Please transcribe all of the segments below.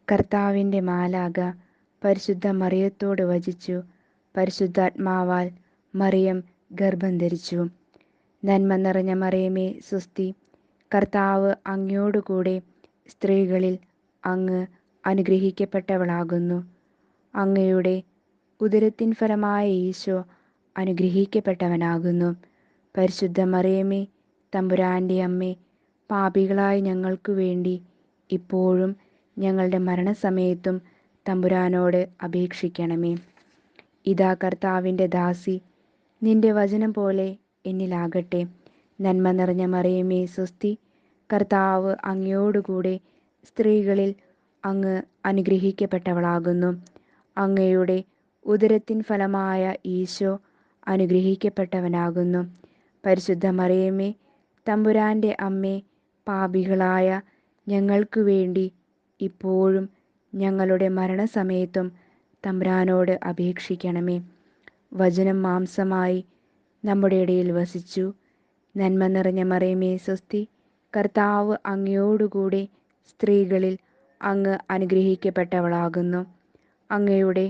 കർത്താവിൻ്റെ മാലാഖ പരിശുദ്ധ മറിയത്തോട് വചിച്ചു. പരിശുദ്ധാത്മാവാൽ മറിയം ഗർഭം ധരിച്ചു. നന്മ നിറഞ്ഞ മറിയമേ സ്വസ്തി, കർത്താവ് അങ്ങയോടുകൂടെ സ്ത്രീകളിൽ അങ്ങ് അനുഗ്രഹിക്കപ്പെട്ടവളാകുന്നു. അങ്ങയുടെ ഉദരത്തിൻ ഫലമായ ഈശോ അനുഗ്രഹിക്കപ്പെട്ടവനാകുന്നു. പരിശുദ്ധ മറിയമേ തമ്പുരാൻ്റെ അമ്മേ, പാപികളായ ഞങ്ങൾക്കു വേണ്ടി ഇപ്പോഴും ഞങ്ങളുടെ മരണസമയത്തും തമ്പുരാനോട് അപേക്ഷിക്കണമേ. ഇതാ കർത്താവിൻ്റെ ദാസി, നിന്റെ വചനം പോലെ എന്നിലാകട്ടെ. നന്മ നിറഞ്ഞ മറിയമേ സ്വസ്തി, കർത്താവ് അങ്ങയോടുകൂടെ സ്ത്രീകളിൽ അങ്ങ് അനുഗ്രഹിക്കപ്പെട്ടവളാകുന്നു. അങ്ങയുടെ ഉദരത്തിൻ ഫലമായ ഈശോ അനുഗ്രഹിക്കപ്പെട്ടവനാകുന്നു. പരിശുദ്ധ മറിയമേ തമ്പുരാൻ്റെ അമ്മേ, പാപികളായ ഞങ്ങൾക്കു വേണ്ടി ഇപ്പോഴും ഞങ്ങളുടെ മരണസമയത്തും തമ്പുരാനോട് അപേക്ഷിക്കണമേ. വചനം മാംസമായി നമ്മുടെ ഇടയിൽ വസിച്ചു. നന്മ നിറഞ്ഞ മറിയമേ സ്വസ്തി, കർത്താവ് അങ്ങയോടുകൂടെ സ്ത്രീകളിൽ അങ്ങ് അനുഗ്രഹിക്കപ്പെട്ടവളാകുന്നു. അങ്ങയുടെ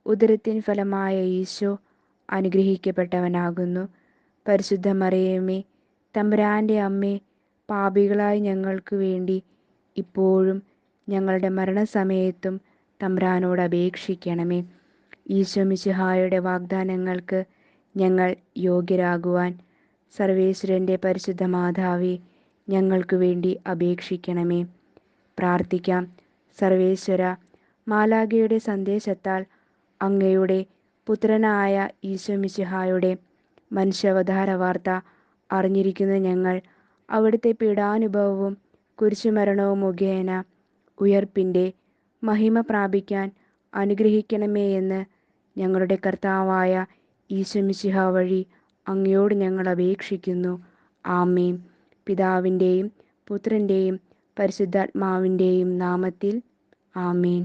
ഉദരത്തിൻ ഫലമായ ഈശോ അനുഗ്രഹിക്കപ്പെട്ടവനാകുന്നു. പരിശുദ്ധ മറിയമേ തമ്പുരാൻ്റെ അമ്മേ, പാപികളായ ഞങ്ങൾക്ക് വേണ്ടി ഇപ്പോഴും ഞങ്ങളുടെ മരണസമയത്തും തമ്പുരാനോട് അപേക്ഷിക്കണമേ. ഈശോ മിശിഹായുടെ വാഗ്ദാനങ്ങൾക്ക് ഞങ്ങൾ യോഗ്യരാകുവാൻ സർവേശ്വരൻ്റെ പരിശുദ്ധ മാതാവേ, ഞങ്ങൾക്ക് വേണ്ടി അപേക്ഷിക്കണമേ. പ്രാർത്ഥിക്കാം. സർവേശ്വര, മാലാഖയുടെ സന്ദേശത്താൽ അങ്ങയുടെ പുത്രനായ ഈശോ മിശിഹായുടെ മനുഷ്യാവതാര വാർത്ത അറിഞ്ഞിരിക്കുന്ന ഞങ്ങൾ അവിടുത്തെ പീഡാനുഭവവും കുരിശുമരണവും മുഖേന ഉയർപ്പിൻ്റെ മഹിമ പ്രാപിക്കാൻ അനുഗ്രഹിക്കണമേ എന്ന് ഞങ്ങളുടെ കർത്താവായ ഈശോ മിശിഹ വഴി അങ്ങയോട് ഞങ്ങൾ അപേക്ഷിക്കുന്നു. ആമേൻ. പിതാവിൻ്റെയും പുത്രൻ്റെയും പരിശുദ്ധാത്മാവിൻ്റെയും നാമത്തിൽ ആമേൻ.